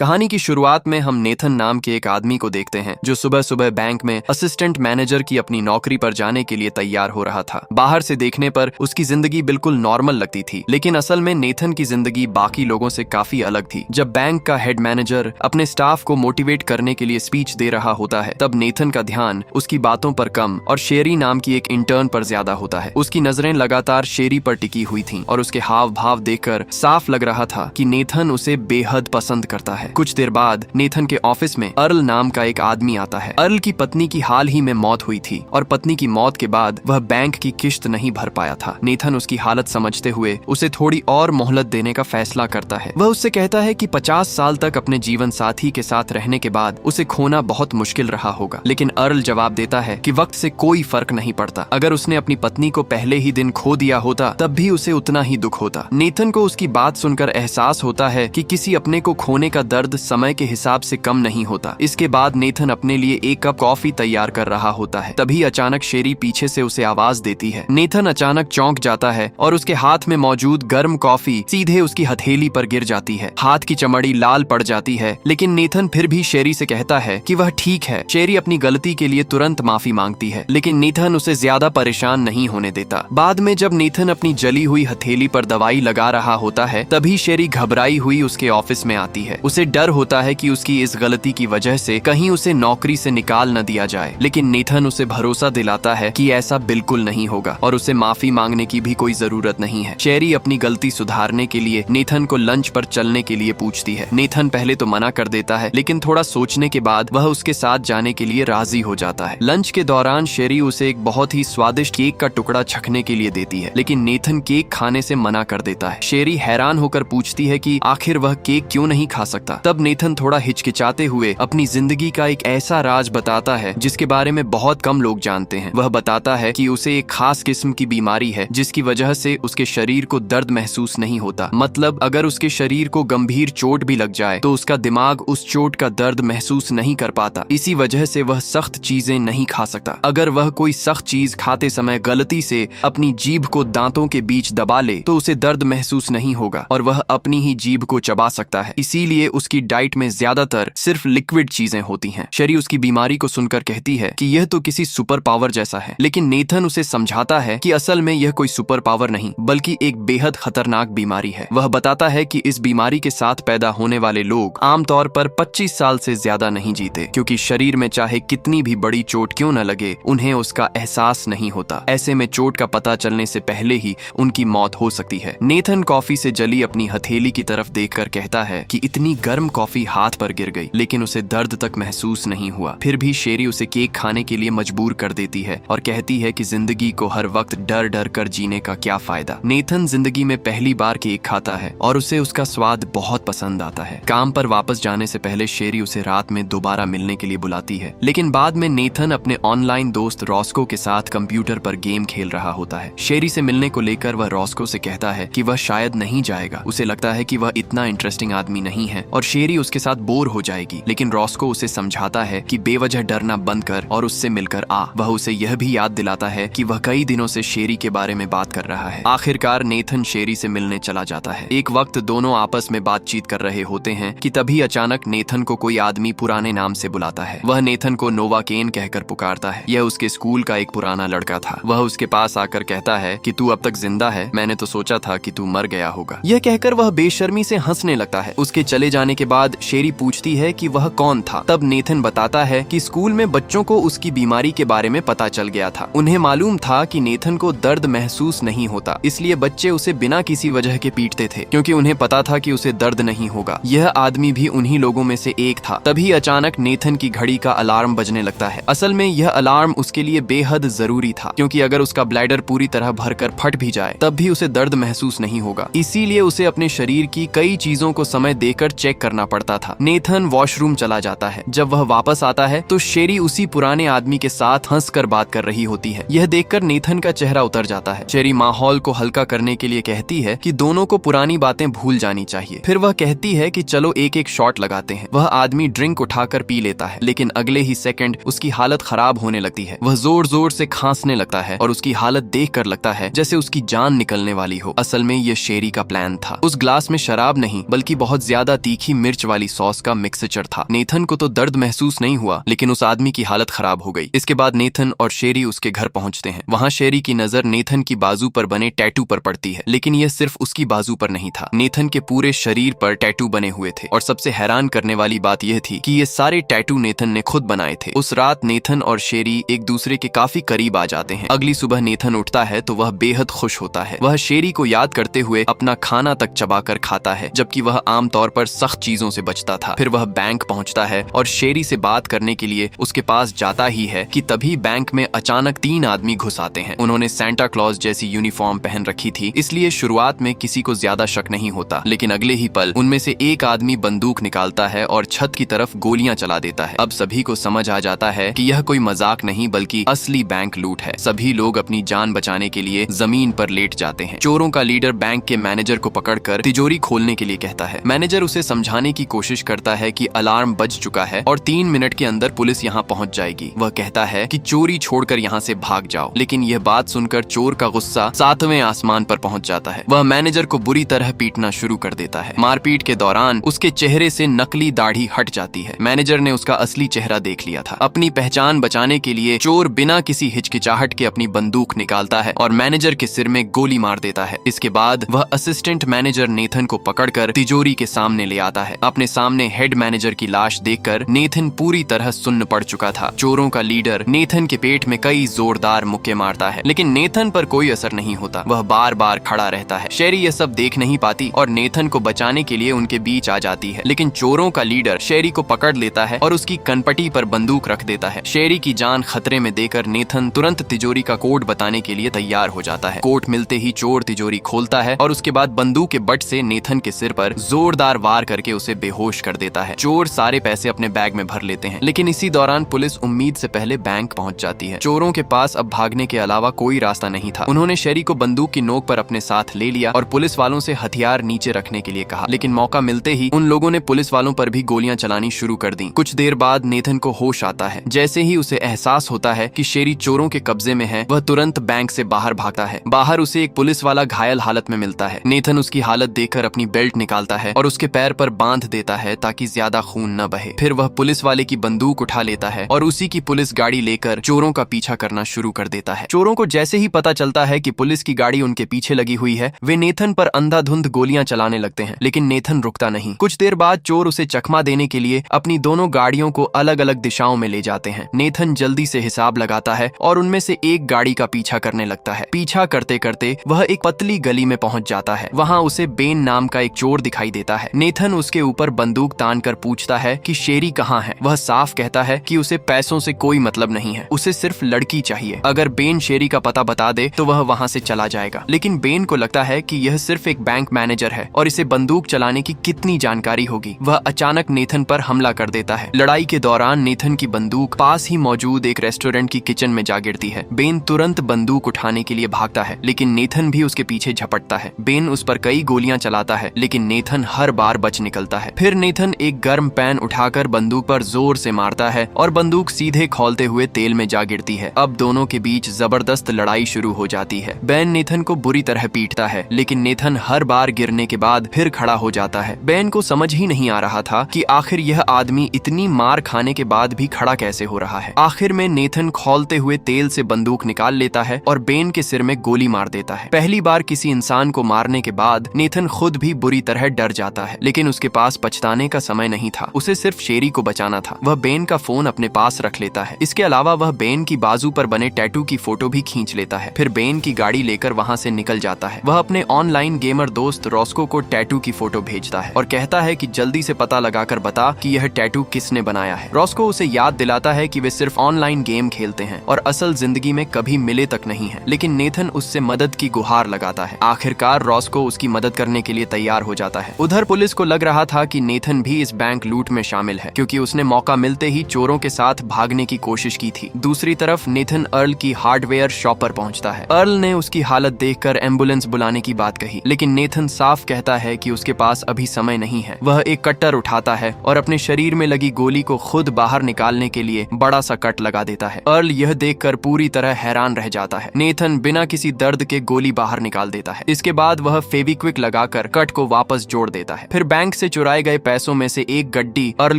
कहानी की शुरुआत में हम नेथन नाम के एक आदमी को देखते हैं जो सुबह सुबह बैंक में असिस्टेंट मैनेजर की अपनी नौकरी पर जाने के लिए तैयार हो रहा था। बाहर से देखने पर उसकी जिंदगी बिल्कुल नॉर्मल लगती थी, लेकिन असल में नेथन की जिंदगी बाकी लोगों से काफी अलग थी। जब बैंक का हेड मैनेजर अपने स्टाफ को मोटिवेट करने के लिए स्पीच दे रहा होता है, तब नेथन का ध्यान उसकी बातों पर कम और शेरी नाम की एक इंटर्न पर ज्यादा होता है। उसकी नजरें लगातार शेरी पर टिकी हुई थीं और उसके हाव भाव देखकर साफ लग रहा था कि नेथन उसे बेहद पसंद करता है। कुछ देर बाद नेथन के ऑफिस में अर्ल नाम का एक आदमी आता है। अर्ल की पत्नी की हाल ही में मौत हुई थी और पत्नी की मौत के बाद वह बैंक की किश्त नहीं भर पाया था। नेथन उसकी हालत समझते हुए उसे थोड़ी और मोहलत देने का फैसला करता है। वह उससे कहता है कि 50 साल तक अपने जीवन साथी के साथ रहने के बाद उसे खोना बहुत मुश्किल रहा होगा, लेकिन अर्ल जवाब देता है कि वक्त से कोई फर्क नहीं पड़ता। अगर उसने अपनी पत्नी को पहले ही दिन खो दिया होता तब भी उसे उतना ही दुख होता। नेथन को उसकी बात सुनकर एहसास होता है कि किसी अपने को खोने का दर्द समय के हिसाब से कम नहीं होता। इसके बाद नेथन अपने लिए एक कप कॉफी तैयार कर रहा होता है। तभी अचानक शेरी पीछे से उसे आवाज देती है। नेथन अचानक चौंक जाता है और उसके हाथ में मौजूद गर्म कॉफी सीधे उसकी हथेली पर गिर जाती है। हाथ की चमड़ी लाल पड़ जाती है, लेकिन नेथन फिर भी शेरी से कहता है कि वह ठीक है। शेरी अपनी गलती के लिए तुरंत माफी मांगती है, लेकिन नेथन उसे ज्यादा परेशान नहीं होने देता। बाद में जब नेथन अपनी जली हुई हथेली पर दवाई लगा रहा होता है, तभी शेरी घबराई हुई उसके ऑफिस में आती है। उसे डर होता है कि उसकी इस गलती की वजह से कहीं उसे नौकरी से निकाल न दिया जाए, लेकिन नेथन उसे भरोसा दिलाता है कि ऐसा बिल्कुल नहीं होगा और उसे माफी मांगने की भी कोई जरूरत नहीं है। शेरी अपनी गलती सुधारने के लिए नेथन को लंच पर चलने के लिए पूछती है। नेथन पहले तो मना कर देता है, लेकिन थोड़ा सोचने के बाद वह उसके साथ जाने के लिए राजी हो जाता है। लंच के दौरान शेरी उसे एक बहुत ही स्वादिष्ट केक का टुकड़ा चखने के लिए देती है, लेकिन नेथन केक खाने से मना कर देता है। शेरी हैरान होकर पूछती है कि आखिर वह केक क्यों नहीं खा सकता। तब नेथन थोड़ा हिचकिचाते हुए अपनी जिंदगी का एक ऐसा राज बताता है जिसके बारे में बहुत कम लोग जानते हैं। वह बताता है कि उसे एक खास किस्म की बीमारी है जिसकी वजह से उसके शरीर को दर्द महसूस नहीं होता। मतलब अगर उसके शरीर को गंभीर चोट भी लग जाए तो उसका दिमाग उस चोट का दर्द महसूस नहीं कर पाता। इसी वजह से वह सख्त चीजें नहीं खा सकता। अगर वह कोई सख्त चीज खाते समय गलती से अपनी जीभ को दांतों के बीच दबा ले तो उसे दर्द महसूस नहीं होगा और वह अपनी ही जीभ को चबा सकता है। इसीलिए उसकी डाइट में ज्यादातर सिर्फ लिक्विड चीजें होती हैं। शेरी उसकी बीमारी को सुनकर कहती है कि यह तो किसी सुपर पावर जैसा है, लेकिन नेथन उसे समझाता है कि असल में यह कोई सुपर पावर नहीं बल्कि एक बेहद खतरनाक बीमारी है। वह बताता है कि इस बीमारी के साथ पैदा होने वाले लोग आमतौर पर 25 साल से ज्यादा नहीं जीते, क्योंकि शरीर में चाहे कितनी भी बड़ी चोट क्यों न लगे उन्हें उसका एहसास नहीं होता। ऐसे में चोट का पता चलने से पहले ही उनकी मौत हो सकती है। नेथन कॉफी से जली अपनी हथेली की तरफ देखकर कहता है कि इतनी गर्म कॉफी हाथ पर गिर गई, लेकिन उसे दर्द तक महसूस नहीं हुआ। फिर भी शेरी उसे केक खाने के लिए मजबूर कर देती है और कहती है कि जिंदगी को हर वक्त डर डर कर जीने का क्या फायदा। नेथन जिंदगी में पहली बार केक खाता है और उसे उसका स्वाद बहुत पसंद आता है। काम पर वापस जाने से पहले शेरी उसे रात में दोबारा मिलने के लिए बुलाती है, लेकिन बाद में नेथन अपने ऑनलाइन दोस्त रॉस्को के साथ कंप्यूटर पर गेम खेल रहा होता है। शेरी से मिलने को लेकर वह रॉस्को से कहता है कि वह शायद नहीं जाएगा। उसे लगता है कि वह इतना इंटरेस्टिंग आदमी नहीं है और शेरी उसके साथ बोर हो जाएगी, लेकिन रॉस्को उसे समझाता है कि बेवजह डरना बंद कर और उससे मिलकर आ। वह उसे यह भी याद दिलाता है कि वह कई दिनों से शेरी के बारे में बात कर रहा है। आखिरकार नेथन शेरी से मिलने चला जाता है। एक वक्त दोनों आपस में बातचीत कर रहे होते हैं कि तभी अचानक नेथन को कोई आदमी पुराने नाम से बुलाता है। वह नेथन को नोवा केन कहकर पुकारता है। यह उसके स्कूल का एक पुराना लड़का था। वह उसके पास आकर कहता है कि तू अब तक जिंदा है, मैंने तो सोचा था कि तू मर गया होगा। यह कहकर वह बेशर्मी से हंसने लगता है। उसके चले जाने के बाद शेरी पूछती है कि वह कौन था। तब नेथन बताता है कि स्कूल में बच्चों को उसकी बीमारी के बारे में पता चल गया था। उन्हें मालूम था कि नेथन को दर्द महसूस नहीं होता, इसलिए बच्चे उसे बिना किसी वजह के पीटते थे, क्योंकि उन्हें पता था कि उसे दर्द नहीं होगा। यह आदमी भी उन्हीं लोगों में से एक था। तभी अचानक नेथन की घड़ी का अलार्म बजने लगता है। असल में यह अलार्म उसके लिए बेहद जरूरी था, क्योंकि अगर उसका ब्लैडर पूरी तरह भरकर फट भी जाए तब भी उसे दर्द महसूस नहीं होगा। इसीलिए उसे अपने शरीर की कई चीजों को समय देकर चेक करना पड़ता था। नेथन वॉशरूम चला जाता है। जब वह वापस आता है तो शेरी उसी पुराने आदमी के साथ हंसकर बात कर रही होती है। यह देखकर नेथन का चेहरा उतर जाता है। शेरी माहौल को हल्का करने के लिए कहती है कि दोनों को पुरानी बातें भूल जानी चाहिए। फिर वह कहती है कि चलो एक एक शॉट लगाते हैं। वह आदमी ड्रिंक उठाकर पी लेता है, लेकिन अगले ही सेकंड उसकी हालत खराब होने लगती है। वह जोर जोर से खांसने लगता है और उसकी हालत देखकर लगता है जैसे उसकी जान निकलने वाली हो। असल में यह शेरी का प्लान था। उस ग्लास में शराब नहीं बल्कि बहुत ज्यादा तीखी तीखी मिर्च वाली सॉस का मिक्सचर था। नेथन को तो दर्द महसूस नहीं हुआ, लेकिन उस आदमी की हालत खराब हो गई। इसके बाद नेथन और शेरी उसके घर पहुंचते हैं। वहां शेरी की नजर नेथन की बाजू पर बने टैटू पर पड़ती है, लेकिन यह सिर्फ उसकी बाजू पर नहीं था, नेथन के पूरे शरीर पर टैटू बने हुए थे। और सबसे हैरान करने वाली बात यह थी कि ये सारे टैटू नेथन ने खुद बनाए थे। उस रात नेथन और शेरी एक दूसरे के काफी करीब आ जाते हैं। अगली सुबह नेथन उठता है तो वह बेहद खुश होता है। वह शेरी को याद करते हुए अपना खाना तक चबाकर खाता है, जबकि वह आमतौर पर सख्त चीजों से बचता था। फिर वह बैंक पहुंचता है और शेरी से बात करने के लिए उसके पास जाता ही है कि तभी बैंक में अचानक 3 आदमी घुस आते हैं। उन्होंने सेंटा क्लॉज जैसी यूनिफॉर्म पहन रखी थी, इसलिए शुरुआत में किसी को ज्यादा शक नहीं होता, लेकिन अगले ही पल उनमें से एक आदमी बंदूक निकालता है और छत की तरफ गोलियां चला देता है। अब सभी को समझ आ जाता है कि यह कोई मजाक नहीं बल्कि असली बैंक लूट है। सभी लोग अपनी जान बचाने के लिए जमीन पर लेट जाते हैं। चोरों का लीडर बैंक के मैनेजर को पकड़कर तिजोरी खोलने के लिए कहता है। मैनेजर उसे समझाने की कोशिश करता है कि अलार्म बज चुका है और 3 मिनट के अंदर पुलिस यहाँ पहुंच जाएगी। वह कहता है कि चोरी छोड़कर यहाँ से भाग जाओ, लेकिन यह बात सुनकर चोर का गुस्सा 7वें आसमान पर पहुंच जाता है। वह मैनेजर को बुरी तरह पीटना शुरू कर देता है। मारपीट के दौरान उसके चेहरे से नकली दाढ़ी हट जाती है। मैनेजर ने उसका असली चेहरा देख लिया था। अपनी पहचान बचाने के लिए चोर बिना किसी हिचकिचाहट के अपनी बंदूक निकालता है और मैनेजर के सिर में गोली मार देता है। इसके बाद वह असिस्टेंट मैनेजर नेथन को पकड़कर तिजोरी के सामने ले आता है। अपने सामने हेड मैनेजर की लाश देखकर नेथन पूरी तरह सुन्न पड़ चुका था। चोरों का लीडर नेथन के पेट में कई जोरदार मुक्के मारता है, लेकिन नेथन पर कोई असर नहीं होता। वह बार बार खड़ा रहता है। शेरी यह सब देख नहीं पाती और नेथन को बचाने के लिए उनके बीच आ जाती है, लेकिन चोरों का लीडर शेरी को पकड़ लेता है और उसकी कनपटी पर बंदूक रख देता है। शेरी की जान खतरे में देकर नेथन तुरंत तिजोरी का कोड बताने के लिए तैयार हो जाता है। कोड मिलते ही चोर तिजोरी खोलता है और उसके बाद बंदूक के बट से नेथन के सिर पर जोरदार वार करके उसे बेहोश कर देता है। चोर सारे पैसे अपने बैग में भर लेते हैं, लेकिन इसी दौरान पुलिस उम्मीद से पहले बैंक पहुंच जाती है। चोरों के पास अब भागने के अलावा कोई रास्ता नहीं था। उन्होंने शेरी को बंदूक की नोक पर अपने साथ ले लिया और पुलिस वालों से हथियार नीचे रखने के लिए कहा, लेकिन मौका मिलते ही उन लोगों ने पुलिस वालों पर भी गोलियां चलानी शुरू कर दी। कुछ देर बाद नेथन को होश आता है। जैसे ही उसे एहसास होता है कि शेरी चोरों के कब्जे में है, वह तुरंत बैंक से बाहर भागता है। बाहर उसे एक पुलिस वाला घायल हालत में मिलता है। नेथन उसकी हालत देखकर अपनी बेल्ट निकालता है और उसके पैर पर बांध देता है ताकि ज्यादा खून न बहे। फिर वह पुलिस वाले की बंदूक उठा लेता है और उसी की पुलिस गाड़ी लेकर चोरों का पीछा करना शुरू कर देता है। चोरों को जैसे ही पता चलता है कि पुलिस की गाड़ी उनके पीछे लगी हुई है, वे नेथन पर अंधाधुंध गोलियां चलाने लगते हैं, लेकिन नेथन रुकता नहीं। कुछ देर बाद चोर उसे चकमा देने के लिए अपनी दोनों गाड़ियों को अलग अलग दिशाओं में ले जाते हैं। नेथन जल्दी से हिसाब लगाता है और उनमें से एक गाड़ी का पीछा करने लगता है। पीछा करते करते वह एक पतली गली में पहुंच जाता है। वहां उसे बेन नाम का एक चोर दिखाई देता है। नेथन उसके ऊपर बंदूक तान कर पूछता है कि शेरी कहाँ है। वह साफ कहता है कि उसे पैसों से कोई मतलब नहीं है, उसे सिर्फ लड़की चाहिए। अगर बेन शेरी का पता बता दे तो वह वहां से चला जाएगा, लेकिन बेन को लगता है कि यह सिर्फ एक बैंक मैनेजर है और इसे बंदूक चलाने की कितनी जानकारी होगी। वह अचानक नेथन पर हमला कर देता है। लड़ाई के दौरान नेथन की बंदूक पास ही मौजूद एक रेस्टोरेंट की किचन में जा गिरती है। बेन तुरंत बंदूक उठाने के लिए भागता है, लेकिन नेथन भी उसके पीछे झपटता है। बेन उस पर कई गोलियां चलाता है, लेकिन नेथन हर बार बच निकलता है। फिर नेथन एक गर्म पैन उठाकर बंदूक पर जोर से मारता है और बंदूक सीधे खौलते हुए तेल में जा गिरती है। अब दोनों के बीच जबरदस्त लड़ाई शुरू हो जाती है। बेन नेथन को बुरी तरह पीटता है, लेकिन नेथन हर बार गिरने के बाद फिर खड़ा हो जाता है। बेन को समझ ही नहीं आ रहा था कि आखिर यह आदमी इतनी मार खाने के बाद भी खड़ा कैसे हो रहा है। आखिर में नेथन खौलते हुए तेल से बंदूक निकाल लेता है और बेन के सिर में गोली मार देता है। पहली बार किसी इंसान को मारने के बाद नेथन खुद भी बुरी तरह डर जाता है, लेकिन उसके पास पछताने का समय नहीं था। उसे सिर्फ शेरी को बचाना था। वह बेन का फोन अपने पास रख लेता है। इसके अलावा वह बेन की बाजू पर बने टैटू की फोटो भी खींच लेता है। फिर बेन की गाड़ी लेकर वहां से निकल जाता है। वह अपने ऑनलाइन गेमर दोस्त रॉस्को को टैटू की फोटो भेजता है और कहता है कि जल्दी से पता लगाकर बता कि यह टैटू किसने बनाया है। रॉस्को उसे याद दिलाता है कि वे सिर्फ ऑनलाइन गेम खेलते हैं और असल जिंदगी में कभी मिले तक नहीं है, लेकिन नेथन उससे मदद की गुहार लगाता है। आखिरकार रॉस्को उसकी मदद करने के लिए तैयार हो जाता है। उधर पुलिस को लग रहा था कि नेथन भी इस बैंक लूट में शामिल है, क्योंकि उसने मौका मिलते ही चोरों के साथ भागने की कोशिश की थी। दूसरी तरफ नेथन अर्ल की हार्डवेयर शॉप पर पहुंचता है। अर्ल ने उसकी हालत देखकर एम्बुलेंस बुलाने की बात कही, लेकिन नेथन साफ कहता है कि उसके पास अभी समय नहीं है। वह एक कट्टर उठाता है और अपने शरीर में लगी गोली को खुद बाहर निकालने के लिए बड़ा सा कट लगा देता है। अर्ल यह देखकर पूरी तरह हैरान रह जाता है। नेथन बिना किसी दर्द के गोली बाहर निकाल देता है। इसके बाद वह फेविक्विक लगाकर कट को वापस जोड़ देता है। फिर बैंक से चुराए गए पैसों में से एक गड्डी अर्ल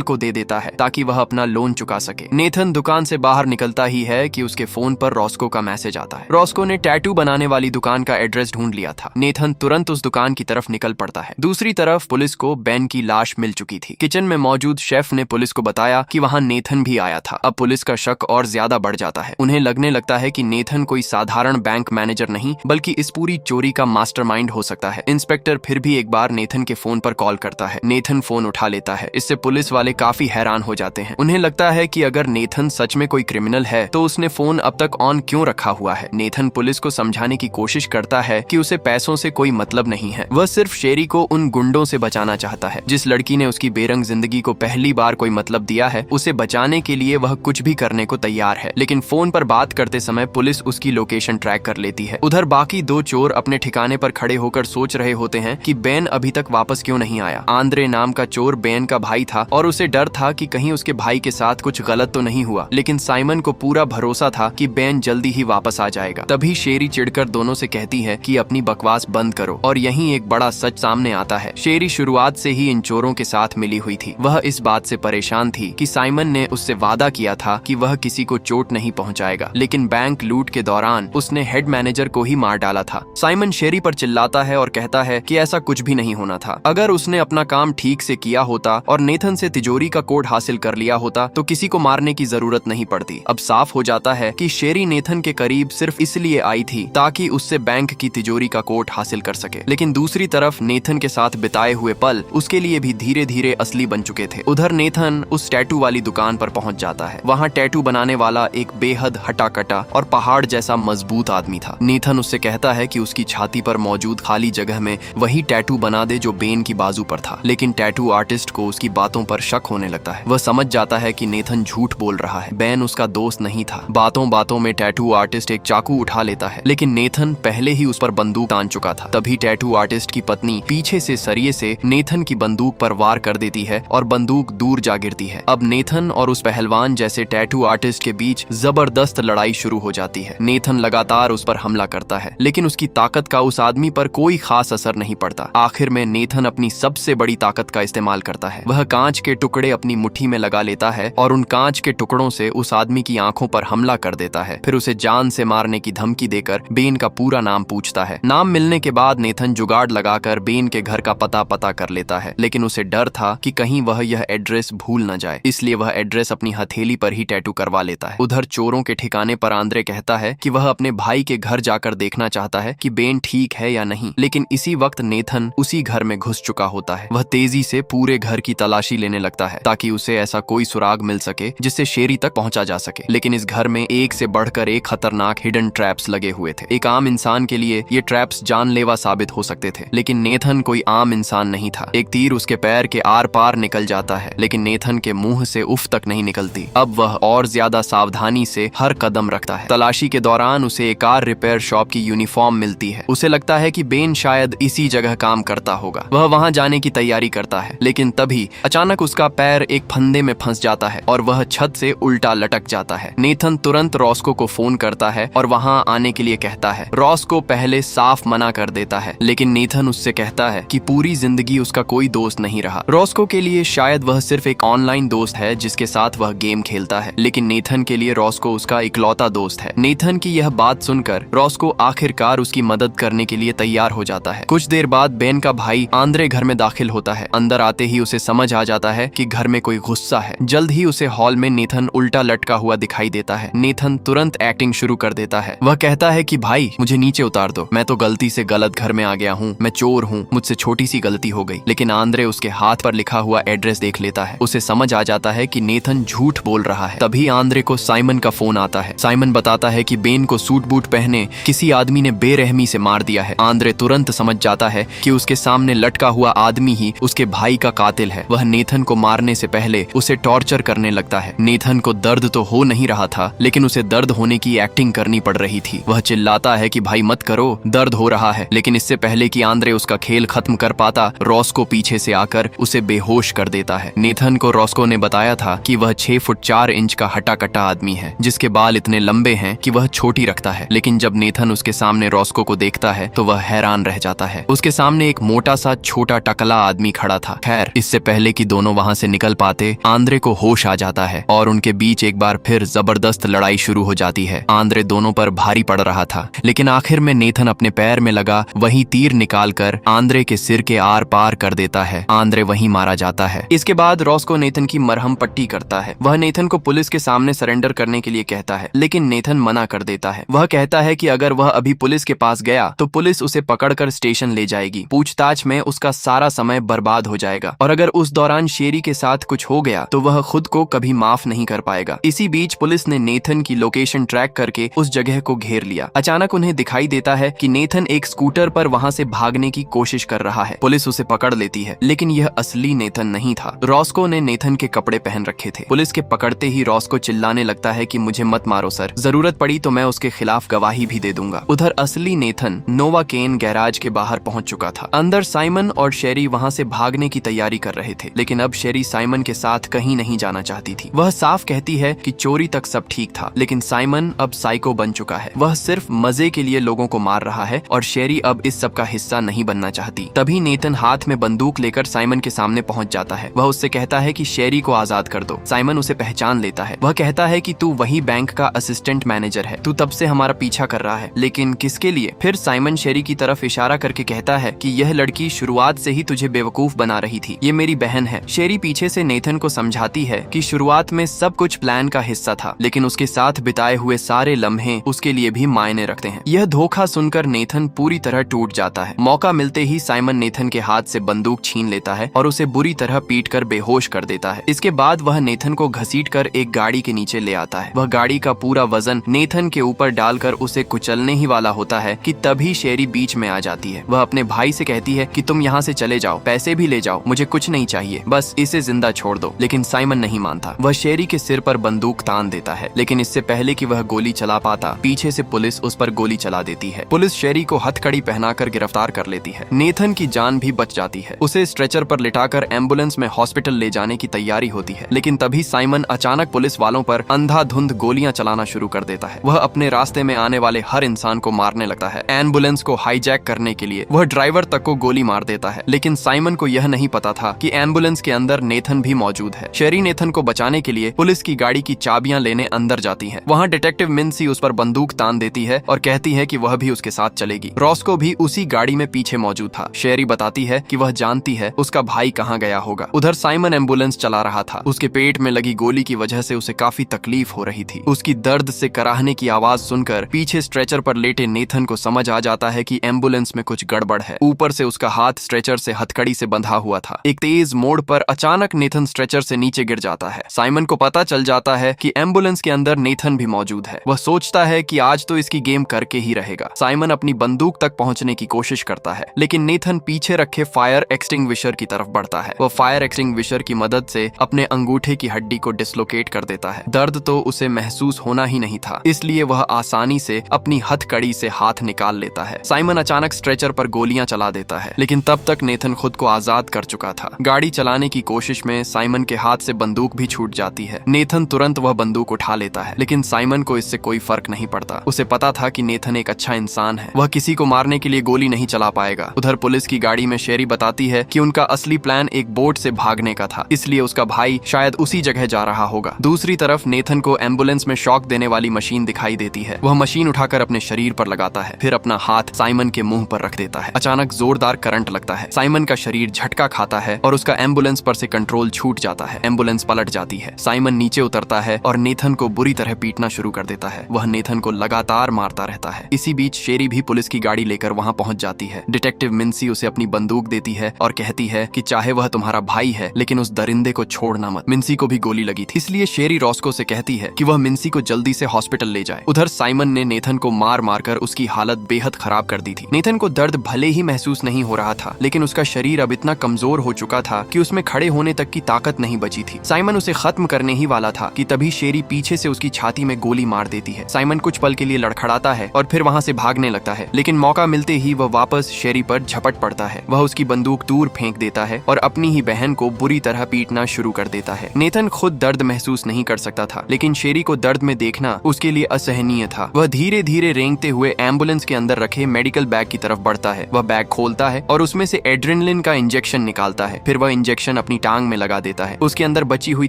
को दे देता है ताकि वह अपना लोन चुका सके। नेथन दुकान से बाहर निकलता ही है कि उसके फोन पर रॉस्को का मैसेज आता है। रॉस्को ने टैटू बनाने वाली दुकान का एड्रेस ढूंढ लिया था। नेथन तुरंत उस दुकान की तरफ निकल पड़ता है। दूसरी तरफ पुलिस को बेन की लाश मिल चुकी थी। किचन में मौजूद शेफ ने पुलिस को बताया कि वहां नेथन भी आया था। अब पुलिस का शक और ज्यादा बढ़ जाता है। उन्हें लगने लगता है कि नेथन कोई साधारण बैंक मैनेजर नहीं बल्कि इस पूरी चोरी का मास्टरमाइंड हो सकता है। इंस्पेक्टर फिर भी एक बार नेथन के फोन पर कॉल करता है। नेथन फोन उठा लेता है। इससे पुलिस वाले काफी हैरान हो जाते हैं। उन्हें लगता है कि अगर नेथन सच में कोई क्रिमिनल है तो उसने फोन अब तक ऑन क्यों रखा हुआ है। नेथन पुलिस को समझाने की कोशिश करता है कि उसे पैसों से कोई मतलब नहीं है। वह सिर्फ शेरी को उन गुंडों से बचाना चाहता है। जिस लड़की ने उसकी बेरंग जिंदगी को पहली बार कोई मतलब दिया है, उसे बचाने के लिए वह कुछ भी करने को तैयार है। लेकिन फोन पर बात करते समय पुलिस उसकी लोकेशन ट्रैक कर लेती है। उधर बाकी दो चोर अपने ठिकाने पर खड़े होकर सोच रहे होते हैं कि बेन अभी तक वापस क्यों नहीं आया। आंद्रे नाम का चोर बेन का भाई था और उसे डर था कि कहीं उसके भाई के साथ कुछ गलत तो नहीं हुआ। लेकिन साइमन को पूरा भरोसा था कि बेन जल्दी ही वापस आ जाएगा। तभी शेरी चिढ़कर दोनों से कहती है कि अपनी बकवास बंद करो। और यहीं एक बड़ा सच सामने आता है। शेरी शुरुआत से ही इन चोरों के साथ मिली हुई थी। वह इस बात से परेशान थी कि साइमन ने उससे वादा किया था कि वह किसी को चोट नहीं पहुंचाएगा। लेकिन बैंक लूट के दौरान उसने हेड मैनेजर को ही मार डाला था। साइमन शेरी पर चिल्लाता है और कहता है कि ऐसा कुछ भी नहीं होना था। अगर उसने अपना काम ठीक से किया होता और नेथन से तिजोरी का कोड हासिल कर लिया होता तो किसी को मारने की जरूरत नहीं पड़ती। अब साफ हो जाता है कि शेरी नेथन के करीब सिर्फ इसलिए आई थी ताकि उससे बैंक की तिजोरी का कोड हासिल कर सके। लेकिन दूसरी तरफ नेथन के साथ बिताए हुए पल उसके लिए भी धीरे धीरे असली बन चुके थे। उधर नेथन उस टैटू वाली दुकान पर पहुंच जाता है। वहां टैटू बनाने वाला एक बेहद हटा-कटा और पहाड़ जैसा मजबूत आदमी था। नेथन उससे कहता है कि उसकी छाती पर मौजूद खाली जगह में वही टैटू बना दे जो बेन की बाजू पर था। लेकिन टैटू आर्टिस्ट को उसकी बातों पर शक होने लगता है। वह समझ जाता है कि नेथन झूठ बोल रहा है। बेन उसका दोस्त नहीं था। बातों बातों में टैटू आर्टिस्ट एक चाकू उठा लेता है। लेकिन नेथन पहले ही उस पर बंदूक तान चुका था। तभी टैटू आर्टिस्ट की पत्नी पीछे से सरिये से नेथन की बंदूक पर वार कर देती है और बंदूक दूर जा गिरती है। अब नेथन और उस पहलवान जैसे टैटू आर्टिस्ट के बीच जबरदस्त लड़ाई शुरू हो जाती है। नेथन लगातार उस पर हमला करता है लेकिन उसकी ताकत का उस आदमी पर कोई खास असर नहीं पड़ता। आखिर में नेथन अपनी सबसे बड़ी ताकत का इस्तेमाल करता है। वह कांच के टुकड़े अपनी मुट्ठी में लगा लेता है और उन कांच के टुकड़ों से उस आदमी की आंखों पर हमला कर देता है। फिर उसे जान से मारने की धमकी देकर बेन का पूरा नाम पूछता है। नाम मिलने के बाद नेथन जुगाड़ लगाकर बेन के घर का पता कर लेता है। लेकिन उसे डर था कि कहीं वह यह एड्रेस भूल न जाए, इसलिए वह एड्रेस अपनी हथेली पर ही टैटू करवा लेता है। उधर चोरों के ठिकाने पर आंद्रे कहता है कि वह अपने भाई के घर जाकर देखना चाहता है कि बेन ठीक है या नहीं। लेकिन इसी वक्त नेथन उसी घर में घुस चुका होता है। वह तेजी से पूरे घर की तलाशी लेने लगता है ताकि उसे ऐसा कोई सुराग मिल सके जिससे शेरी तक पहुंचा जा सके। लेकिन इस घर में एक से बढ़कर एक खतरनाक हिडन ट्रैप्स लगे हुए थे। एक आम इंसान के लिए ये ट्रैप्स जानलेवा साबित हो सकते थे, लेकिन नेथन कोई आम इंसान नहीं था। एक तीर उसके पैर के आर पार निकल जाता है लेकिन नेथन के मुंह से उफ तक नहीं निकलती। अब वह और ज्यादा सावधानी से हर कदम रखता है। तलाशी के दौरान उसे एक कार रिपेयर शॉप की यूनिफॉर्म मिलती है। उसे लगता है कि बेन शायद इसी जगह काम करता होगा। वह वहां जाने की तैयारी करता है लेकिन तभी अचानक उसका पैर एक फंदे में फंस जाता है और वह छत से उल्टा लटक जाता है। नेथन तुरंत रॉस्को को फोन करता है और वहां आने के लिए कहता है। रॉस्को पहले साफ मना कर देता है लेकिन नेथन उससे कहता है कि पूरी जिंदगी उसका कोई दोस्त नहीं रहा। रॉस्को के लिए शायद वह सिर्फ एक ऑनलाइन दोस्त है जिसके साथ वह गेम खेलता है, लेकिन नेथन के लिए रॉस्को उसका इकलौता दोस्त है। नेथन की यह बात सुनकर रॉस्को आखिरकार उसकी मदद करने के लिए तैयार हो जाता है। कुछ देर बाद बेन का भाई आंद्रे घर में दाखिल होता है। अंदर आते ही उसे समझ आ जाता है कि घर में कोई गुस्सा है। जल्द ही उसे हॉल में नेथन उल्टा लटका हुआ दिखाई देता है। नेथन तुरंत एक्टिंग शुरू कर देता है। वह कहता है कि भाई मुझे नीचे उतार दो, मैं तो गलती से गलत घर में आ गया हूँ, मैं चोर हूँ, मुझसे छोटी सी गलती हो गई। लेकिन आंद्रे उसके हाथ पर लिखा हुआ एड्रेस देख लेता है। उसे समझ आ जाता है कि नेथन झूठ बोल रहा है। तभी आंद्रे को साइमन का फोन आता है। साइमन बताता है कि बेन को सूट बूट पहने किसी आदमी ने बेरहमी से मार दिया है। आंद्रे तुरंत समझ जाता है कि उसके सामने लटका हुआ आदमी ही उसके भाई का कातिल है। वह नेथन को मारने से पहले उसे टॉर्चर करने लगता है। नेथन को दर्द तो हो नहीं रहा था लेकिन उसे दर्द होने की एक्टिंग करनी पड़ रही थी। वह चिल्लाता है कि भाई मत करो, दर्द हो रहा है। लेकिन इससे पहले कि आंद्रे उसका खेल खत्म कर पाता, रॉस्को पीछे से आकर उसे बेहोश कर देता है। नेथन को रॉस्को ने बताया था कि वह 6 फुट 4 इंच का हटा कटा आदमी है जिसके बाल इतने लंबे हैं कि वह छोटी रखता है। लेकिन जब नेथन उसके सामने रॉस्को को देखता है तो वह हैरान रह जाता है। उसके सामने एक मोटा सा छोटा टकला आदमी खड़ा था। खैर, इससे पहले कि दोनों वहां से निकल पाते, आंद्रे को होश आ जाता है और उनके बीच एक बार फिर जबरदस्त लड़ाई शुरू हो जाती है। आंद्रे दोनों पर भारी पड़ रहा था, लेकिन आखिर में नेथन अपने पैर में लगा वही तीर निकालकर आंद्रे के सिर के आर पार कर देता है। आंद्रे वहीं मारा जाता है। इसके बाद रॉस्को नेथन की मरहम पट्टी करता है। वह नेथन को पुलिस के सामने सरेंडर करने के लिए कहता है, लेकिन नेथन मना कर देता है। वह कहता है कि अगर वह अभी पुलिस के पास गया तो पुलिस उसे पकड़कर स्टेशन ले जाएगी। पूछताछ में उसका सारा समय बर्बाद हो जाएगा और अगर उस दौरान शेरी के साथ कुछ हो गया तो वह खुद को कभी माफ नहीं कर पाएगा। इसी बीच पुलिस ने नेथन की लोकेशन ट्रैक करके उस जगह को घेर लिया। अचानक उन्हें दिखाई देता है कि नेथन एक स्कूटर पर वहां से भागने की कोशिश कर रहा है। पुलिस उसे पकड़ लेती है, लेकिन यह असली नेथन नहीं था। रॉस्को ने नेथन के कपड़े पहन रखे थे। पुलिस के पकड़ते ही रॉस्को चिल्लाने लगता है कि मुझे मत मारो सर, जरूरत पड़ी तो मैं उसके खिलाफ गवाही भी दे दूंगा। उधर असली नेथन नोवा केन गैराज के बाहर पहुंच चुका था। अंदर साइमन और शेरी वहां से भागने की तैयारी कर रहे थे, लेकिन अब शेरी साइमन के साथ कहीं नहीं जाना चाहती थी। वह साफ कहती है कि चोरी तक सब ठीक था, लेकिन साइमन अब साइको बन चुका है। वह सिर्फ मजे के लिए लोगों को मार रहा है और शेरी अब इस सब का हिस्सा नहीं बनना चाहती। तभी नेथन हाथ में बंदूक लेकर साइमन के सामने पहुंच जाता है। वह उससे कहता है कि शेरी को आजाद कर दो। साइमन उसे पहचान लेता है। वह कहता है कि तू वही बैंक का असिस्टेंट मैनेजर है, तू तब से हमारा पीछा कर रहा है, लेकिन किसके लिए? फिर साइमन शेरी की तरफ इशारा करके कहता है कि यह लड़की शुरुआत से ही तुझे बेवकूफ बना रही थी, ये मेरी बहन है। शेरी पीछे से नेथन को समझाती है कि शुरुआत में सब कुछ प्लान का हिस्सा था, लेकिन उसके साथ बिताए हुए सारे लम्हे उसके लिए भी मायने रखते हैं। यह धोखा सुनकर नेथन पूरी तरह टूट जाता है। मौका मिलते ही साइमन नेथन के हाथ से बंदूक छीन लेता है और उसे बुरी तरह पीटकर बेहोश कर देता है। इसके बाद वह नेथन को घसीटकर एक गाड़ी के नीचे ले आता है। वह गाड़ी का पूरा वजन नेथन के ऊपर डालकर उसे कुचलने ही वाला होता है कि तभी शेरी बीच में आ जाती है। वह अपने भाई से कहती है कि तुम यहाँ से चले जाओ, पैसे भी ले जाओ, मुझे कुछ नहीं चाहिए, बस इसे जिंदा छोड़ दो। लेकिन साइमन नहीं मानता। वह शेरी के सिर पर बंदूक तान देता है, लेकिन इससे पहले कि वह गोली चला पाता, पीछे से पुलिस उस पर गोली चला देती है। पुलिस शेरी को हथकड़ी पहनाकर गिरफ्तार कर लेती है। नेथन की जान भी बच जाती है। उसे स्ट्रेचर पर लिटाकर एम्बुलेंस में हॉस्पिटल ले जाने की तैयारी होती है, लेकिन तभी साइमन अचानक पुलिस वालों पर अंधाधुंध गोलियां चलाना शुरू कर देता है। वह अपने रास्ते में आने वाले हर इंसान को मारने लगता है। एम्बुलेंस को हाईजैक करने के लिए वह ड्राइवर तक को गोली मार देता है, लेकिन साइमन को यह नहीं पता था कि एम्बुलेंस के अंदर नेथन भी मौजूद है। शेरी नेथन को बचाने के लिए पुलिस की गाड़ी की चाबियां लेने अंदर जाती है। वहाँ डिटेक्टिव मिन्सी उस पर बंदूक तान देती है और कहती है कि वह भी उसके साथ चलेगी। रॉस्को भी उसी गाड़ी में पीछे मौजूद था। शेरी बताती है कि वह जानती है उसका भाई कहाँ गया होगा। उधर साइमन एम्बुलेंस चला रहा था। उसके पेट में लगी गोली की वजह से उसे काफी तकलीफ हो रही थी। उसकी दर्द से कराहने की आवाज सुनकर पीछे स्ट्रेचर पर लेटे नेथन को समझ आ जाता है कि एम्बुलेंस में कुछ गड़बड़ है। ऊपर से उसका हाथ स्ट्रेचर से हथकड़ी से बंधा हुआ था। एक तेज मोड़ पर अचानक नेथन स्ट्रेचर से नीचे गिर जाता है। साइमन को पता चल जाता है कि एम्बुलेंस के अंदर नेथन भी मौजूद है। वह सोचता है कि आज तो इसकी गेम करके ही रहेगा। साइमन अपनी बंदूक तक पहुंचने की कोशिश करता है, लेकिन नेथन पीछे रखे फायर एक्सटिंग्विशर की तरफ बढ़ता है। वह फायर एक्सटिंग्विशर की मदद से अपने अंगूठे की हड्डी को डिसलोकेट कर देता है। दर्द तो उसे महसूस होना ही नहीं था, इसलिए वह आसानी से अपनी हथकड़ी से हाथ निकाल लेता है। साइमन अचानक स्ट्रेचर पर गोलियां चला देता है, लेकिन तब तक नेथन खुद को आजाद कर चुका था। गाड़ी चलाने की कोशिश में साइमन के हाथ से बंदूक भी छूट जाती है। नेथन तुरंत वह बंदूक उठा लेता है, लेकिन साइमन को इससे कोई फर्क नहीं पड़ता। उसे पता था कि नेथन एक अच्छा इंसान है, वह किसी को मारने के लिए गोली नहीं चला पाएगा। उधर पुलिस की गाड़ी में शेरी बताती है कि उनका असली प्लान एक बोट से भागने का था, इसलिए उसका भाई शायद उसी जगह जा रहा होगा। दूसरी तरफ नेथन को एम्बुलेंस में शॉक देने वाली मशीन दिखाई देती है। वह मशीन उठाकर अपने शरीर पर लगाता है, फिर अपना हाथ साइमन के मुंह पर रख देता है। अचानक जोरदार करंट लगता है। साइमन का शरीर झटका खाता है और उसका एम्बुलेंस पर से कंट्रोल छूट जाता है। एम्बुलेंस पलट जाती है। साइमन नीचे उतरता है और नेथन को बुरी तरह पीटना शुरू कर देता है। वह नेथन को लगातार मारता रहता है। इसी बीच शेरी भी पुलिस की गाड़ी लेकर वहां पहुंच जाती है। डिटेक्टिव मिन्सी उसे अपनी बंदूक देती है और कहती है कि चाहे वह तुम्हारा भाई है, लेकिन उस दरिंदे को छोड़ना मत। मिन्सी को भी गोली लगी थी, इसलिए शेरी रॉस्को से कहती है कि वह मिन्सी को जल्दी से हॉस्पिटल ले जाए। उधर साइमन ने नेथन को मार मारकर उसकी हालत बेहद खराब कर दी थी। नेथन को दर्द भले ही महसूस नहीं हो रहा था, लेकिन उसका शरीर अब इतना कमजोर हो चुका था कि उसमें खड़े होने तक की ताकत नहीं बची थी। साइमन उसे खत्म करने ही वाला था कि तभी शेरी पीछे से उसकी छाती में गोली मार देती है। साइमन कुछ पल के लिए लड़खड़ाता है और फिर वहां से भागने लगता है, लेकिन मौका मिलते ही वह वापस शेरी पर झपट पड़ता है। वह उसकी बंदूक दूर फेंक देता है और अपनी ही बहन को बुरी तरह पीटना शुरू कर देता है। नेथन खुद दर्द महसूस नहीं कर सकता था, लेकिन शेरी को दर्द में देखना उसके लिए असहनीय था। वह धीरे धीरे रेंगते हुए एम्बुलेंस के अंदर रखे मेडिकल बैग की तरफ बढ़ता है। वह बैग खोलता है और उसमें से एड्रेनलिन इन्सुलिन का इंजेक्शन निकालता है। फिर वह इंजेक्शन अपनी टांग में लगा देता है। उसके अंदर बची हुई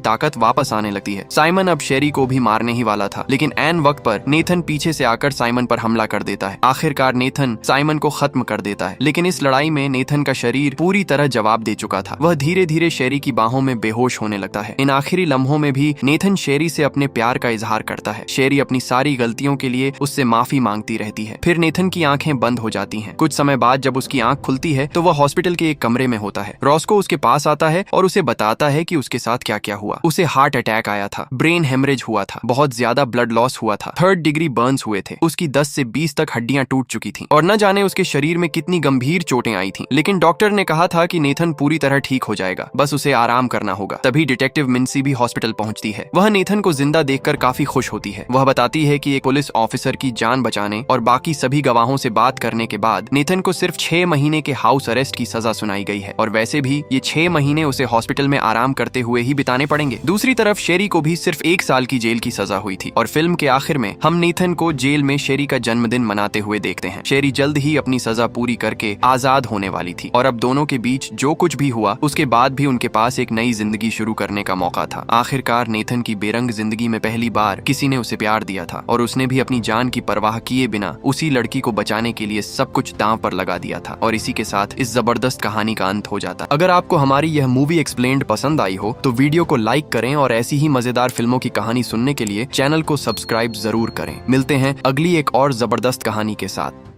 ताकत वापस आने लगती है। साइमन अब शेरी को भी मारने ही वाला था, लेकिन ऐन वक्त पर नेथन पीछे से आकर साइमन पर हमला कर देता है। आखिरकार नेथन साइमन को खत्म कर देता है, लेकिन इस लड़ाई में नेथन का शरीर पूरी तरह जवाब दे चुका था। वह धीरे धीरे शेरी की बाहों में बेहोश होने लगता है। इन आखिरी लम्हों में भी नेथन शेरी से अपने प्यार का इजहार करता है। शेरी अपनी सारी गलतियों के लिए उससे माफी मांगती रहती है। फिर नेथन की आंखें बंद हो जाती हैं। कुछ समय बाद जब उसकी आंख खुलती है तो वह हॉस्पिटल के एक कमरे में होता है। रॉस्को उसके पास आता है और उसे बताता है कि उसके साथ क्या क्या हुआ। उसे हार्ट अटैक आया था, ब्रेन हेमरेज हुआ था, बहुत ज्यादा ब्लड लॉस हुआ था, 3rd डिग्री बर्न्स हुए थे, उसकी 10 से 20 तक हड्डियां टूट चुकी थीं और न जाने उसके शरीर में कितनी गंभीर चोटें आई थीं। लेकिन डॉक्टर ने कहा था कि नेथन पूरी तरह ठीक हो जाएगा, बस उसे आराम करना होगा। तभी डिटेक्टिव मिन्सी भी हॉस्पिटल पहुंचती है। वह नेथन को जिंदा देखकर काफी खुश होती है। वह बताती है कि एक पुलिस ऑफिसर की जान बचाने और बाकी सभी गवाहों से बात करने के बाद नेथन को सिर्फ 6 महीने के हाउस अरेस्ट की सजा सुनाई गई है और वैसे भी ये 6 महीने उसे हॉस्पिटल में आराम करते हुए ही बिताने पड़ेंगे। दूसरी तरफ शेरी को भी सिर्फ 1 साल की जेल की सजा हुई थी और फिल्म के आखिर में हम नेथन को जेल में शेरी का जन्मदिन मनाते हुए देखते हैं। शेरी जल्द ही अपनी सजा पूरी करके आजाद होने वाली थी और अब दोनों के बीच जो कुछ भी हुआ उसके बाद भी उनके पास एक नई जिंदगी शुरू करने का मौका था। आखिरकार नेथन की बेरंग जिंदगी में पहली बार किसी ने उसे प्यार दिया था और उसने भी अपनी जान की परवाह किए बिना उसी लड़की को बचाने के लिए सब कुछ दांव पर लगा दिया था। और इसी के साथ इस जबरदस्त कहानी का अंत हो जाता। अगर आपको हमारी यह मूवी एक्सप्लेन्ड पसंद आई हो तो वीडियो को लाइक करें और ऐसी ही मजेदार फिल्मों की कहानी सुनने के लिए चैनल को सब्सक्राइब जरूर करें। मिलते हैं अगली एक और जबरदस्त कहानी के साथ।